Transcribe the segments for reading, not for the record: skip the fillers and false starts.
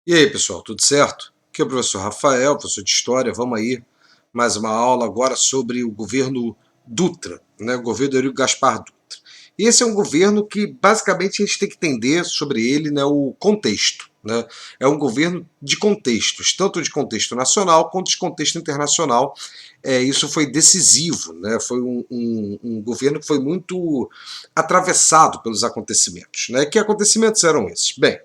E aí, pessoal, tudo certo? Aqui é o professor Rafael, professor de História. Vamos aí, mais uma aula agora sobre o governo Dutra, né? O governo do Eurico Gaspar Dutra. E esse é um governo que, basicamente, a gente tem que entender sobre ele, né, o contexto. Né? É um governo de contextos, tanto de contexto nacional quanto de contexto internacional. Isso foi decisivo, né? Foi um governo que foi muito atravessado pelos acontecimentos. Né? Que acontecimentos eram esses? Bem,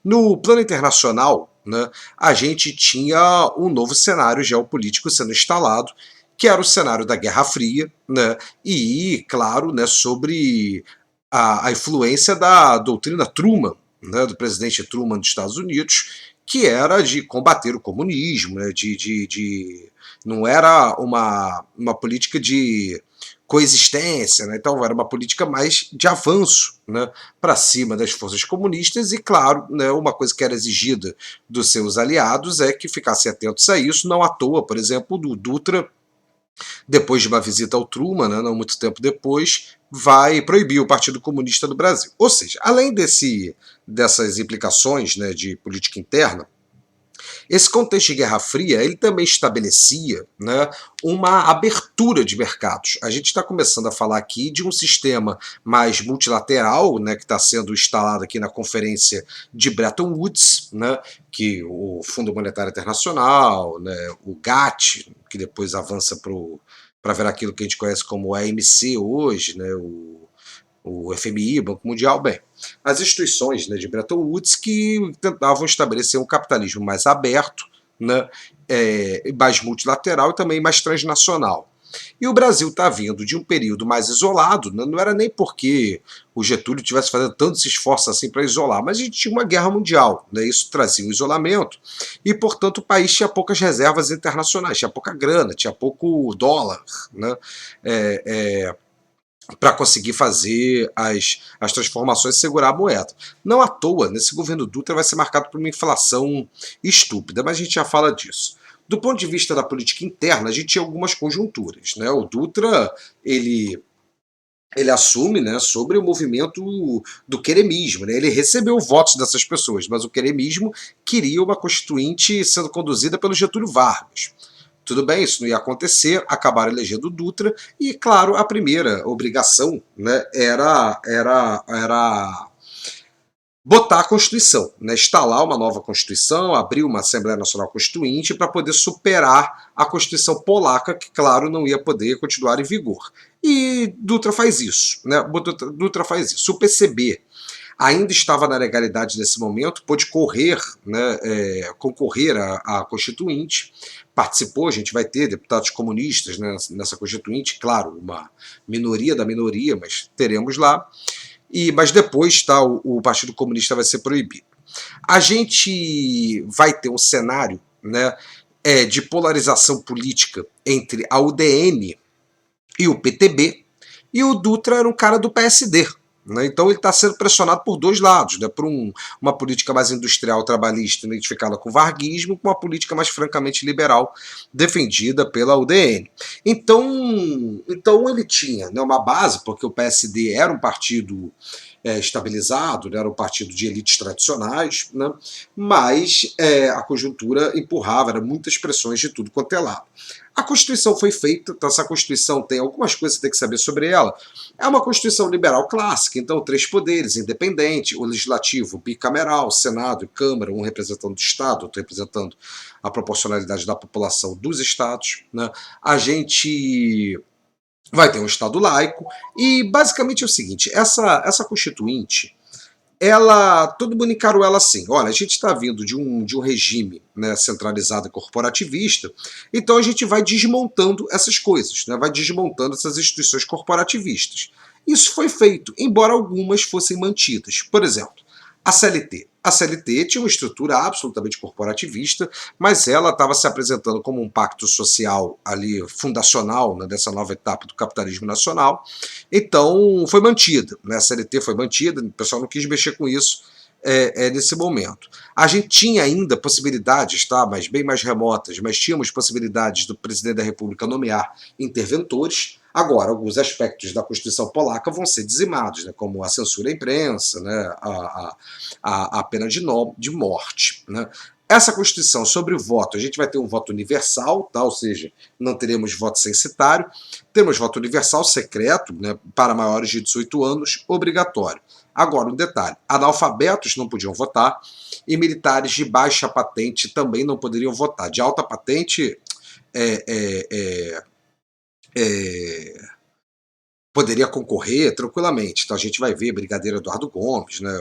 no plano internacional, né, a gente tinha um novo cenário geopolítico sendo instalado, que era o cenário da Guerra Fria, né, e, claro, né, sobre a influência da doutrina Truman, né, do presidente Truman dos Estados Unidos, que era de combater o comunismo, né, não era uma política de coexistência, né? Então era uma política mais de avanço, né, para cima das forças comunistas e, claro, né, uma coisa que era exigida dos seus aliados é que ficassem atentos a isso, não à toa, por exemplo, do Dutra, depois de uma visita ao Truman, né, não muito tempo depois, vai proibir o Partido Comunista do Brasil. Ou seja, além dessas implicações, né, de política interna, esse contexto de Guerra Fria ele também estabelecia, né, uma abertura de mercados. A gente está começando a falar aqui de um sistema mais multilateral, né, que está sendo instalado aqui na Conferência de Bretton Woods, né, que o Fundo Monetário Internacional, né, o GATT, que depois avança para ver aquilo que a gente conhece como AMC hoje, né, o FMI, Banco Mundial, bem, as instituições, né, de Bretton Woods que tentavam estabelecer um capitalismo mais aberto, né, mais multilateral e também mais transnacional. E o Brasil está vindo de um período mais isolado, né, não era nem porque o Getúlio tivesse fazendo tantos esforços assim para isolar, mas a gente tinha uma guerra mundial, né, isso trazia um isolamento, e portanto o país tinha poucas reservas internacionais, tinha pouca grana, tinha pouco dólar, né, é, é, para conseguir fazer as transformações e segurar a moeda. Não à toa, nesse governo Dutra vai ser marcado por uma inflação estúpida, mas a gente já fala disso. Do ponto de vista da política interna, a gente tinha algumas conjunturas. Né? O Dutra, ele assume, né, sobre o movimento do queremismo. Né? Ele recebeu votos dessas pessoas, mas o queremismo queria uma constituinte sendo conduzida pelo Getúlio Vargas. Tudo bem, isso não ia acontecer, acabaram elegendo o Dutra, e, claro, a primeira obrigação, né, era botar a Constituição, né, instalar uma nova Constituição, abrir uma Assembleia Nacional Constituinte para poder superar a Constituição polaca, que, claro, não ia poder continuar em vigor. E Dutra faz isso, né? Dutra faz isso. O PCB ainda estava na legalidade nesse momento, pôde correr, né, concorrer à Constituinte, participou, a gente vai ter deputados comunistas, né, nessa Constituinte, claro, uma minoria da minoria, mas teremos lá, mas depois tá, o Partido Comunista vai ser proibido. A gente vai ter um cenário, né, de polarização política entre a UDN e o PTB, e o Dutra era um cara do PSD. Né? Então ele está sendo pressionado por dois lados, né? Por uma política mais industrial trabalhista identificada com o varguismo, com uma política mais francamente liberal defendida pela UDN. Então ele tinha, né, uma base, porque o PSD era um partido estabilizado, né, era um partido de elites tradicionais, né, mas a conjuntura empurrava, eram muitas pressões de tudo quanto é lado. A Constituição foi feita, então essa Constituição tem algumas coisas que você tem que saber sobre ela. É uma Constituição liberal clássica, então três poderes, independente, o legislativo bicameral, Senado e Câmara, um representando o Estado, outro representando a proporcionalidade da população dos Estados. Né? A gente vai ter um Estado laico, e basicamente é o seguinte, essa Constituinte, todo mundo encarou ela assim, olha, a gente está vindo de um regime, né, centralizado e corporativista, então a gente vai desmontando essas coisas, né, vai desmontando essas instituições corporativistas. Isso foi feito, embora algumas fossem mantidas. Por exemplo, a CLT. A CLT tinha uma estrutura absolutamente corporativista, mas ela estava se apresentando como um pacto social ali fundacional, né, dessa nova etapa do capitalismo nacional. Então foi mantida, né, a CLT foi mantida, o pessoal não quis mexer com isso nesse momento. A gente tinha ainda possibilidades, tá, mas bem mais remotas, mas tínhamos possibilidades do presidente da República nomear interventores. Agora, alguns aspectos da Constituição polaca vão ser dizimados, né, como a censura à imprensa, né, a pena de morte. Né. Essa Constituição sobre o voto, a gente vai ter um voto universal, tá? Ou seja, não teremos voto censitário, temos voto universal secreto, né, para maiores de 18 anos, obrigatório. Agora, um detalhe, analfabetos não podiam votar e militares de baixa patente também não poderiam votar. De alta patente, é, é, é, poderia concorrer tranquilamente. Então a gente vai ver Brigadeiro Eduardo Gomes, né,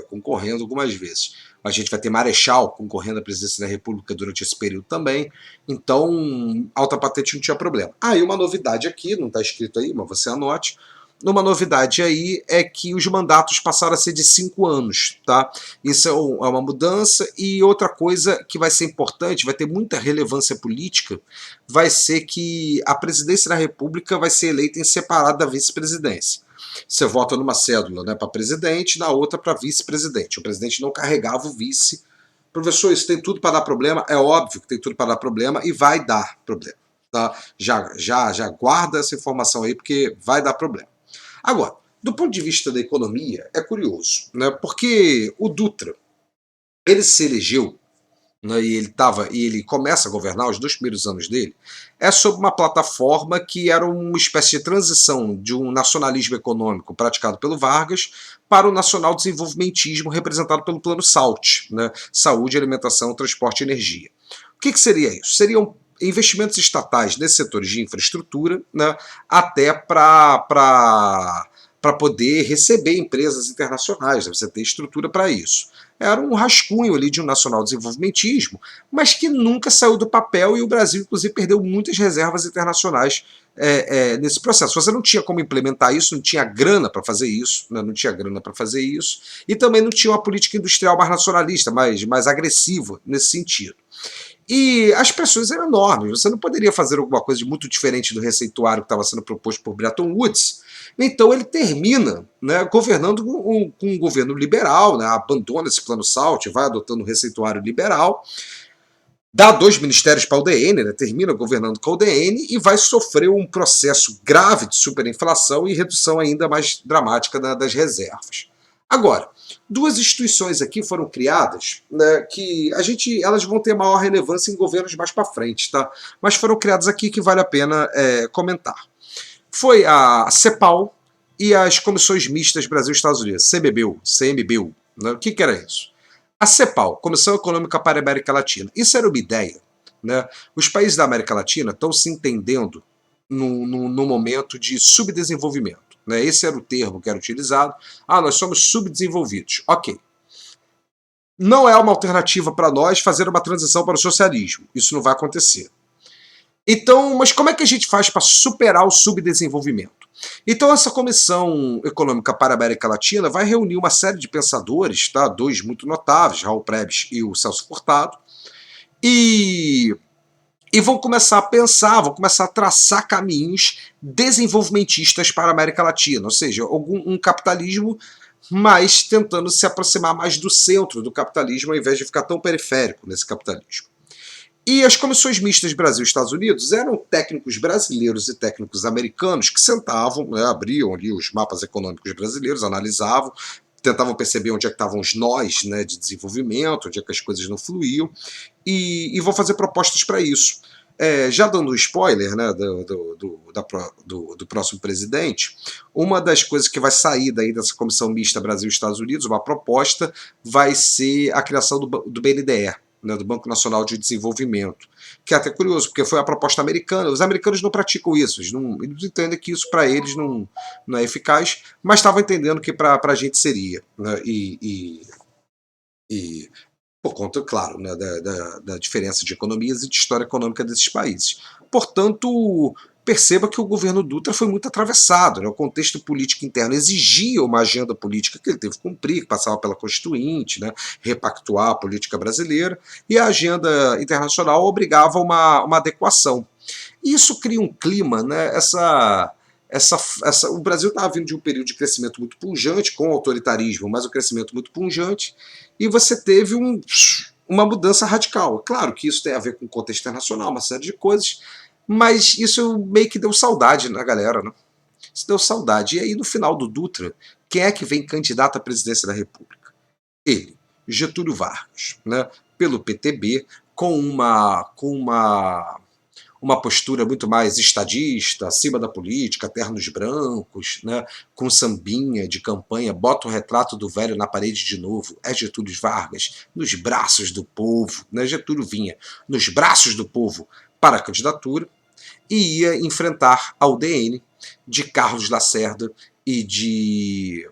concorrendo algumas vezes. A gente vai ter Marechal concorrendo à presidência da República durante esse período também. Então, alta patente não tinha problema. E uma novidade aqui, não está escrito aí, mas você anote. Uma novidade aí é que os mandatos passaram a ser de 5 anos, tá? Isso é uma mudança. E outra coisa que vai ser importante, vai ter muita relevância política, vai ser que a presidência da República vai ser eleita em separado da vice-presidência. Você vota numa cédula, né, para presidente, na outra para vice-presidente. O presidente não carregava o vice. Professor, isso tem tudo para dar problema? É óbvio que tem tudo para dar problema e vai dar problema. Tá? Já guarda essa informação aí, porque vai dar problema. Agora, do ponto de vista da economia, é curioso, né? Porque o Dutra, ele se elegeu, né, e ele começa a governar os 2 primeiros anos dele, é sob uma plataforma que era uma espécie de transição de um nacionalismo econômico praticado pelo Vargas para o nacional desenvolvimentismo representado pelo Plano SALT, né? Saúde, alimentação, transporte e energia. O que seria isso? Seriam investimentos estatais nesses setores de infraestrutura, né, até para poder receber empresas internacionais, né, você ter estrutura para isso. Era um rascunho ali de um nacional desenvolvimentismo, mas que nunca saiu do papel e o Brasil, inclusive, perdeu muitas reservas internacionais nesse processo. Você não tinha como implementar isso, não tinha grana para fazer isso, né, não tinha grana para fazer isso, e também não tinha uma política industrial mais nacionalista, mais agressiva nesse sentido. E as pressões eram enormes. Você não poderia fazer alguma coisa de muito diferente do receituário que estava sendo proposto por Bretton Woods. Então ele termina, né, governando com um governo liberal, né, abandona esse plano SALT, vai adotando um receituário liberal, dá 2 ministérios para a UDN, né, termina governando com a UDN e vai sofrer um processo grave de superinflação e redução ainda mais dramática das reservas. Agora, 2 instituições aqui foram criadas, né, que elas vão ter maior relevância em governos mais para frente, tá? Mas foram criadas aqui que vale a pena comentar. Foi a CEPAL e as Comissões Mistas Brasil-Estados Unidos, CMBio. Né? O que era isso? A CEPAL, Comissão Econômica para a América Latina. Isso era uma ideia. Né? Os países da América Latina estão se entendendo no momento de subdesenvolvimento. Né? Esse era o termo que era utilizado. Nós somos subdesenvolvidos. Ok. Não é uma alternativa para nós fazer uma transição para o socialismo. Isso não vai acontecer. Então, mas como é que a gente faz para superar o subdesenvolvimento? Então, essa Comissão Econômica para a América Latina vai reunir uma série de pensadores, tá? 2 muito notáveis, Raul Prebisch e o Celso Furtado, e vão começar a pensar, vão começar a traçar caminhos desenvolvimentistas para a América Latina, ou seja, um capitalismo, mas tentando se aproximar mais do centro do capitalismo, ao invés de ficar tão periférico nesse capitalismo. E as comissões mistas Brasil e Estados Unidos eram técnicos brasileiros e técnicos americanos que sentavam, né, abriam ali os mapas econômicos brasileiros, analisavam, tentavam perceber onde é que estavam os nós, né, de desenvolvimento, onde é que as coisas não fluíam, e vão fazer propostas para isso. Já dando um spoiler, né, do próximo presidente, uma das coisas que vai sair daí dessa comissão mista Brasil e Estados Unidos, uma proposta, vai ser a criação do BNDE, né, do Banco Nacional de Desenvolvimento, que é até curioso, porque foi a proposta americana. Os americanos não praticam isso, eles entendem que isso para eles não é eficaz, mas estavam entendendo que para a gente seria. Né, e por conta, claro, né, da diferença de economias e de história econômica desses países. Portanto, perceba que o governo Dutra foi muito atravessado. Né? O contexto político interno exigia uma agenda política que ele teve que cumprir, que passava pela Constituinte, né? Repactuar a política brasileira, e a agenda internacional obrigava uma adequação. E isso cria um clima, né? O Brasil estava vindo de um período de crescimento muito pujante, com autoritarismo, mas um crescimento muito pujante, e você teve uma mudança radical. Claro que isso tem a ver com o contexto internacional, uma série de coisas, Mas isso meio que deu saudade na galera, né? Isso deu saudade. E aí, no final do Dutra, quem é que vem candidato à presidência da República? Ele, Getúlio Vargas, né? Pelo PTB, com uma postura muito mais estadista, acima da política, ternos brancos, né, com sambinha de campanha, bota o retrato do velho na parede de novo, é Getúlio Vargas, nos braços do povo, né, Getúlio vinha nos braços do povo para a candidatura e ia enfrentar a UDN de Carlos Lacerda e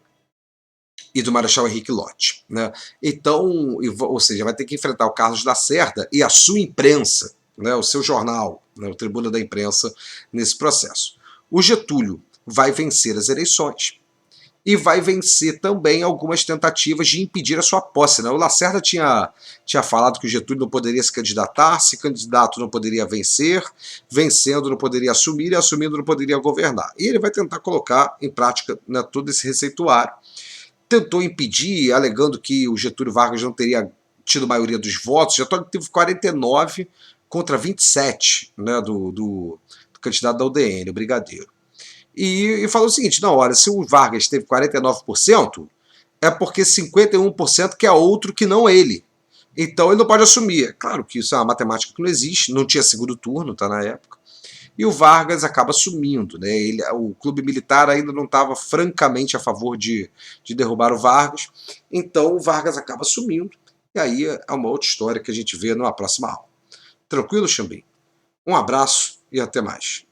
do Marechal Henrique Lott. Né? Então, ou seja, vai ter que enfrentar o Carlos Lacerda e a sua imprensa, né, o seu jornal, né, o Tribuna da Imprensa, nesse processo. O Getúlio vai vencer as eleições e vai vencer também algumas tentativas de impedir a sua posse. Né? O Lacerda tinha falado que o Getúlio não poderia se candidatar, se candidato não poderia vencer, vencendo não poderia assumir e assumindo não poderia governar. E ele vai tentar colocar em prática, né, todo esse receituário. Tentou impedir, alegando que o Getúlio Vargas não teria tido maioria dos votos. Getúlio teve 49 contra 27, né, do candidato da UDN, o Brigadeiro. E falou o seguinte, não, olha, se o Vargas teve 49%, é porque 51% quer outro que não ele. Então ele não pode assumir. Claro que isso é uma matemática que não existe, não tinha segundo turno, tá, na época. E o Vargas acaba sumindo. Né? O clube militar ainda não estava francamente a favor de derrubar o Vargas, então o Vargas acaba sumindo. E aí é uma outra história que a gente vê numa próxima aula. Tranquilo, Xambim? Um abraço e até mais.